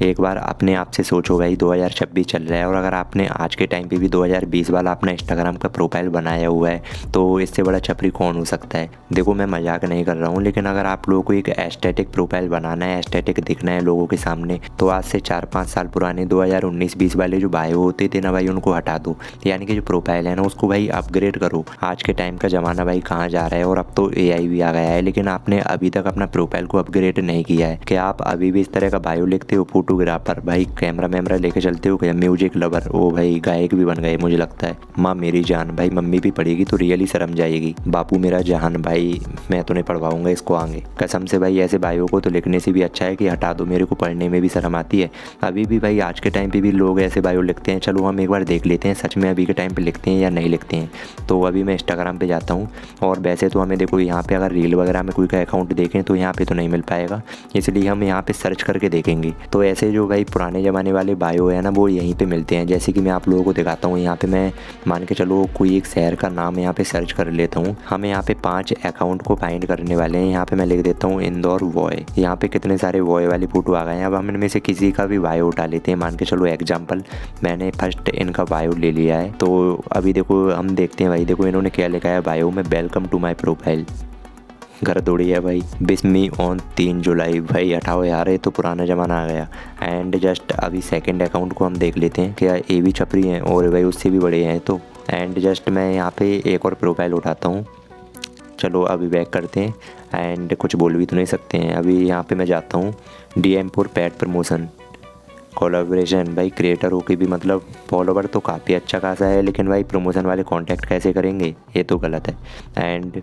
एक बार अपने आप से सोचो भाई, 2026 चल रहा है और अगर आपने आज के टाइम पे भी 2020 वाला अपना इंस्टाग्राम का प्रोफाइल बनाया हुआ है तो इससे बड़ा छपरी कौन हो सकता है। देखो मैं मजाक नहीं कर रहा हूँ, लेकिन अगर आप लोगों को एक एस्थेटिक प्रोफाइल बनाना है, एस्थेटिक दिखना है लोगों के सामने, तो आज से 4-5 साल पुराने 2019-20 वाले जो बायो होते थे ना भाई, उनको हटा दो। यानी कि जो प्रोफाइल है ना उसको भाई अपग्रेड करो। आज के टाइम का ज़माना भाई कहाँ जा रहा है, और अब तो AI भी आ गया है, लेकिन आपने अभी तक अपना प्रोफाइल को अपग्रेड नहीं किया है। क्या आप अभी भी इस तरह का बायो लिखते हो? फोटोग्राफर भाई, कैमरा वैमरा लेके चलते हो क्या? म्यूजिक लवर, ओ भाई गायक भी बन गए मुझे लगता है। माँ मेरी जान भाई, मम्मी भी पढ़ेगी तो रियली शर्म जाएगी। बापू मेरा जहान भाई, मैं तो नहीं पढ़वाऊंगा इसको आगे कसम से भाई। ऐसे बायो को तो लिखने से भी अच्छा है कि हटा दो, मेरे को पढ़ने में भी शर्म आती है। अभी भी भाई आज के टाइम पे भी लोग ऐसे बायो लिखते हैं। चलो हम एक बार देख लेते हैं सच में अभी के टाइम पे लिखते हैं या नहीं लिखते हैं। तो अभी मैं इंस्टाग्राम पे जाता हूँ, और वैसे तो हमें देखो यहाँ पे अगर रील वगैरह में कोई का अकाउंट देखें तो यहाँ पे तो नहीं मिल पाएगा, इसलिए हम यहाँ पे सर्च करके देखेंगे। तो ऐसे जो भाई पुराने ज़माने वाले बायो है ना वो यहीं पे मिलते हैं। जैसे कि मैं आप लोगों को दिखाता हूँ, यहाँ पे मैं मान के चलो कोई एक शहर का नाम यहाँ पे सर्च कर लेता हूँ। हमें यहाँ पे 5 अकाउंट को फाइंड करने वाले हैं। यहाँ पे मैं लिख देता हूँ इंदौर वॉय। यहाँ पे कितने सारे वॉय वाली फ़ोटो आ गए हैं। अब हम इनमें से किसी का भी बायो उठा लेते हैं। मान के चलो एग्जाम्पल मैंने फर्स्ट इनका बायो ले लिया है। तो अभी देखो हम देखते हैं भाई, देखो इन्होंने क्या लिखा है बायो में, वेलकम टू माई प्रोफाइल। घर दौड़ी है भाई, विश मी ऑन 3 जुलाई। भाई हटाओ यार, ये तो पुराना ज़माना आ गया। एंड जस्ट अभी सेकंड अकाउंट को हम देख लेते हैं, क्या ये भी छपरी हैं और भाई उससे भी बड़े हैं तो। एंड जस्ट मैं यहाँ पे एक और प्रोफाइल उठाता हूँ। चलो अभी बैक करते हैं, एंड कुछ बोल भी तो नहीं सकते हैं। अभी यहाँ पे मैं जाता हूँ DM for paid promotion collaboration. भाई क्रिएटर हो के भी मतलब फॉलोवर तो काफ़ी अच्छा खासा है, लेकिन भाई प्रमोशन वाले कॉन्टैक्ट कैसे करेंगे, ये तो गलत है। एंड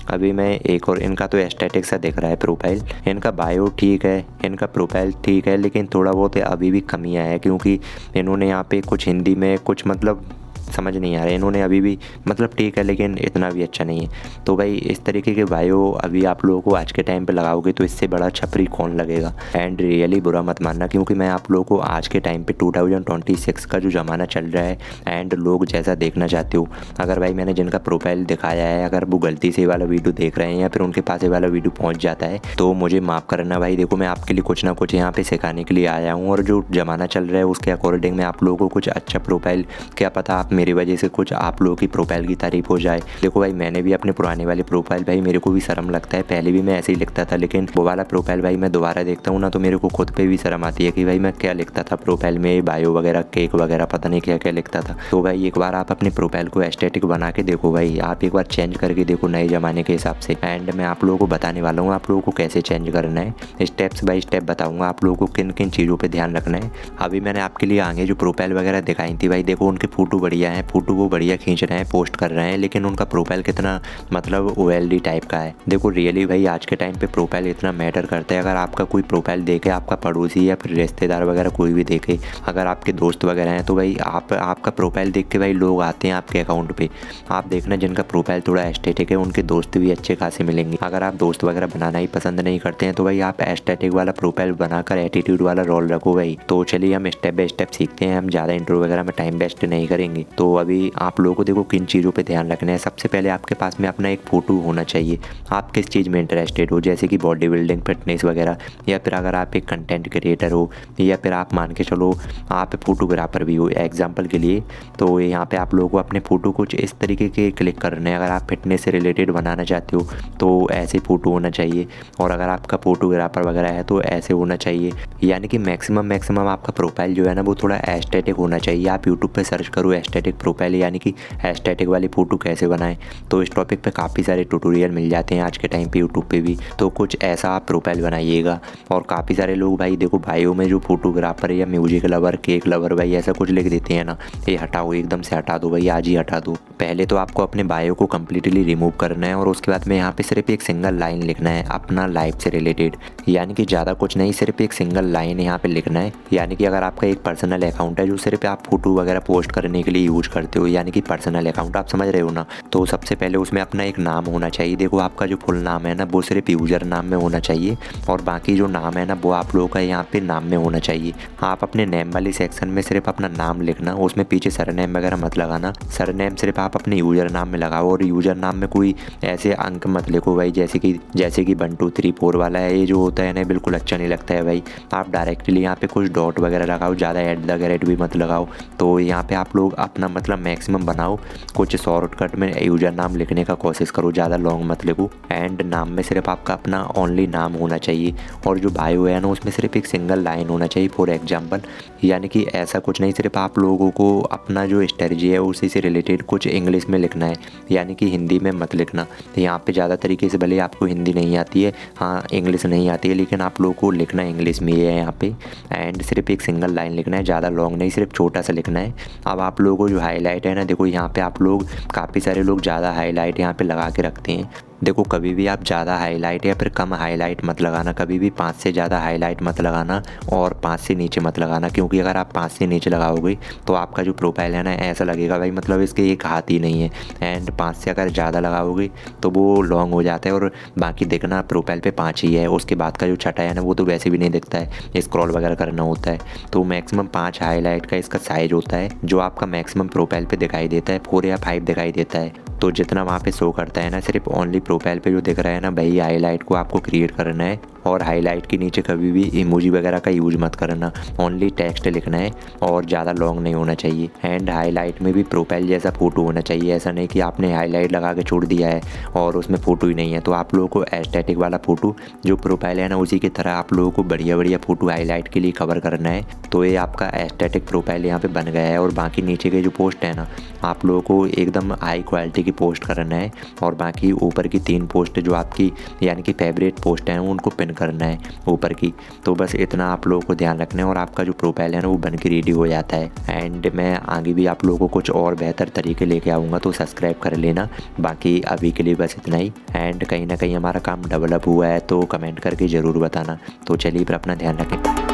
अभी मैं एक और, इनका तो एस्थेटिक सा दिख रहा है प्रोफाइल। इनका बायो ठीक है, इनका प्रोफाइल ठीक है, लेकिन थोड़ा बहुत अभी भी कमियां है, क्योंकि इन्होंने यहाँ पे कुछ हिंदी में कुछ मतलब समझ नहीं आ रहा है। इन्होंने अभी भी मतलब ठीक है, लेकिन इतना भी अच्छा नहीं है। तो भाई इस तरीके के बायो अभी आप लोगों को आज के टाइम पे लगाओगे तो इससे बड़ा छपरी कौन लगेगा। एंड रियली बुरा मत मानना, क्योंकि मैं आप लोगों को आज के टाइम पे 2026 का जो ज़माना चल रहा है एंड लोग जैसा देखना चाहते हो, अगर भाई मैंने जिनका प्रोफाइल दिखाया है अगर वो गलती से वाला वीडियो देख रहे हैं या फिर उनके पास ये वाला वीडियो पहुँच जाता है तो मुझे माफ़ करना भाई। देखो मैं आपके लिए कुछ ना कुछ यहाँ पे सिखाने के लिए आया हूँ, और जो ज़माना चल रहा है उसके अकॉर्डिंग मैं आप लोगों को कुछ अच्छा प्रोफाइल, क्या पता आप मेरी वजह से कुछ आप लोगों की प्रोफाइल की तारीफ हो जाए। देखो भाई मैंने भी अपने पुराने वाले प्रोफाइल, भाई मेरे को भी शर्म लगता है, पहले भी मैं ऐसे ही लिखता था, लेकिन वो वाला प्रोफाइल भाई मैं दोबारा देखता हूँ ना तो मेरे को खुद पे भी शर्म आती है कि भाई मैं क्या लिखता था प्रोफाइल में, बायो वगैरह केक वगैरह पता नहीं क्या क्या लिखता था। तो भाई एक बार आप अपने प्रोफाइल को एस्थेटिक बना के देखो भाई, आप एक बार चेंज करके देखो नए ज़माने के हिसाब से। एंड मैं आप लोगों को बताने वाला हूँ आप लोगों को कैसे चेंज करना है, स्टेप्स बाय स्टेप बताऊँगा आप लोगों को किन किन चीज़ों पर ध्यान रखना है। अभी मैंने आपके लिए आगे जो प्रोफाइल वगैरह दिखाई थी भाई, देखो उनके फ़ोटो बढ़िया हैं, फ़ोटो वो बढ़िया खींच रहे हैं, पोस्ट कर रहे हैं, लेकिन उनका प्रोफाइल कितना मतलब OLD टाइप का है। देखो रियली भाई आज के टाइम पे प्रोफाइल इतना मैटर करता है। अगर आपका कोई प्रोफाइल देखे, आपका पड़ोसी या फिर रिश्तेदार वगैरह कोई भी देखे, अगर आपके दोस्त वगैरह हैं, तो भाई आपका प्रोफाइल देख के भाई लोग आते हैं आपके अकाउंट पे। आप देखना जिनका प्रोफाइल थोड़ा एस्थेटिक है उनके दोस्त भी अच्छे खासे मिलेंगे। अगर आप दोस्त वगैरह बनाना ही पसंद नहीं करते हैं तो भाई आप एस्थेटिक वाला प्रोफाइल बनाकर एटीट्यूड वाला रोल रखो भाई। तो चलिए हम स्टेप बाय स्टेप सीखते हैं, हम ज़्यादा इंट्रो वगैरह में टाइम वेस्ट नहीं करेंगे। तो अभी आप लोगों को देखो किन चीज़ों पे ध्यान रखना है। सबसे पहले आपके पास में अपना एक फ़ोटो होना चाहिए, आप किस चीज़ में इंटरेस्टेड हो, जैसे कि बॉडी बिल्डिंग, फिटनेस वगैरह, या फिर अगर आप एक कंटेंट क्रिएटर हो, या फिर आप मान के चलो आप फोटोग्राफर भी हो एग्जांपल के लिए। तो यहाँ पे आप लोगों को अपने फ़ोटो कुछ इस तरीके के क्लिक करने हैं। अगर आप फिटनेस से रिलेटेड बनाना चाहते हो तो ऐसे फ़ोटो होना चाहिए, और अगर आपका फोटोग्राफर वगैरह है तो ऐसे होना चाहिए। यानी कि मैक्सिमम आपका प्रोफाइल जो है ना वो थोड़ा एस्थेटिक होना चाहिए। आप यूट्यूब पे सर्च करो एस्थेटिक प्रोफाइल, यानी कि एस्थेटिक वाली फ़ोटो कैसे बनाएं, तो इस टॉपिक पे काफ़ी सारे ट्यूटोरियल मिल जाते हैं आज के टाइम पे यूट्यूब पे भी। तो कुछ ऐसा आप प्रोफाइल बनाइएगा। और काफ़ी सारे लोग भाई देखो बायो में जो फोटोग्राफर या म्यूजिक लवर, केक लवर भाई ऐसा कुछ लिख देते हैं ना, ये हटाओ, एकदम से हटा दो भाई, आज ही हटा दो। पहले तो आपको अपने बायो को कम्प्लीटली रिमूव करना है, और उसके बाद में यहाँ पे सिर्फ एक सिंगल लाइन लिखना है अपना लाइफ से रिलेटेड, यानी कि ज़्यादा कुछ नहीं, सिर्फ एक सिंगल लाइन यहाँ पे लिखना है। यानी कि अगर आपका एक पर्सनल अकाउंट है जो सिर्फ आप फोटो वगैरह पोस्ट करने के लिए यूज़ यूज करते हो, यानी कि पर्सनल अकाउंट, आप समझ रहे हो ना। तो सबसे पहले उसमें अपना एक नाम होना चाहिए। देखो आपका जो फुल नाम है ना वो सिर्फ यूज़र नाम में होना चाहिए, और बाकी जो नाम है ना वो आप लोगों का यहाँ पे नाम में होना चाहिए। आप अपने नेम वाली सेक्शन में सिर्फ अपना नाम लिखना, उसमें पीछे सरनेम वगैरह मत लगाना। सरनेम सिर्फ आप अपने यूज़र नाम में लगाओ, और यूज़र नाम में कोई ऐसे अंक मत लिखो भाई, जैसे कि 1 2 3 4 वाला है, ये जो होता है ना बिल्कुल अच्छा नहीं लगता है भाई। आप डायरेक्टली यहाँ पे कुछ डॉट वगैरह लगाओ, ज़्यादा @ भी मत लगाओ। तो यहाँ पे आप लोग अपना मतलब मैक्सिमम बनाओ, कुछ शॉर्टकट में यूज़र नाम लिखने का कोशिश करो, ज़्यादा लॉन्ग मत लिखो। एंड नाम में सिर्फ आपका अपना ओनली नाम होना चाहिए, और जो बायो है ना उसमें सिर्फ एक सिंगल लाइन होना चाहिए फॉर एग्जाम्पल, यानी कि ऐसा कुछ नहीं, सिर्फ आप लोगों को अपना जो स्ट्रेटजी है उसी से रिलेटेड कुछ इंग्लिश में लिखना है, यानी कि हिंदी में मत लिखना। तो यहाँ पे ज़्यादा तरीके से, भले आपको हिंदी नहीं आती है, हाँ इंग्लिश नहीं आती है, लेकिन आप लोगों को लिखना इंग्लिश में ही है यहाँ पे। एंड सिर्फ एक सिंगल लाइन लिखना है, ज़्यादा लॉन्ग नहीं, सिर्फ छोटा सा लिखना है। अब आप लोगों को जो हाईलाइट है ना, देखो यहाँ पे आप लोग, काफ़ी सारे लोग ज़्यादा हाईलाइट यहाँ पे लगा के रखते हैं। देखो कभी भी आप ज़्यादा हाईलाइट या फिर कम हाईलाइट मत लगाना, कभी भी 5 से ज़्यादा हाईलाइट मत लगाना, और 5 से नीचे मत लगाना, क्योंकि अगर आप 5 से नीचे लगाओगे तो आपका जो प्रोफाइल है ना ऐसा लगेगा भाई मतलब इसके एक हाथ ही नहीं है। एंड 5 से अगर ज़्यादा लगाओगे तो वो लॉन्ग हो जाता है, और बाकी देखना प्रोफाइल पे 5 ही है, उसके बाद का जो छठा है ना वो तो वैसे भी नहीं दिखता है, स्क्रॉल वगैरह करना होता है। तो मैक्सिमम 5 हाईलाइट का इसका साइज होता है, जो आपका मैक्सिमम प्रोफाइल पे दिखाई देता है, 4 या 5 दिखाई देता है। तो जितना वहाँ पे शो करता है ना, सिर्फ ओनली प्रोफाइल पे जो दिख रहा है ना वही हाईलाइट को आपको क्रिएट करना है। और हाईलाइट के नीचे कभी भी इमोजी वगैरह का यूज मत करना, ओनली टेक्स्ट लिखना है, और ज़्यादा लॉन्ग नहीं होना चाहिए। एंड हाईलाइट में भी प्रोफाइल जैसा फ़ोटो होना चाहिए, ऐसा नहीं कि आपने हाईलाइट लगा के छोड़ दिया है और उसमें फ़ोटो ही नहीं है। तो आप लोगों को एस्थेटिक वाला फ़ोटो जो प्रोफाइल है ना उसी की तरह आप लोगों को बढ़िया बढ़िया फ़ोटो हाईलाइट के लिए कवर करना है। तो ये आपका एस्थेटिक प्रोफाइल यहाँ पे बन गया है। और बाकी नीचे के जो पोस्ट है ना, आप लोगों को एकदम हाई क्वालिटी की पोस्ट करना है, और बाकी ऊपर की 3 पोस्ट जो आपकी यानी कि फेवरेट पोस्ट हैं उनको पिन करना है ऊपर की। तो बस इतना आप लोगों को ध्यान रखना है, और आपका जो प्रोफाइल है ना वो बन के रेडी हो जाता है। एंड मैं आगे भी आप लोगों को कुछ और बेहतर तरीके लेके आऊँगा, तो सब्सक्राइब कर लेना। बाकी अभी के लिए बस इतना ही। एंड कहीं ना कहीं हमारा काम डेवलप हुआ है तो कमेंट करके ज़रूर बताना। तो चलिए फिर अपना ध्यान रखें।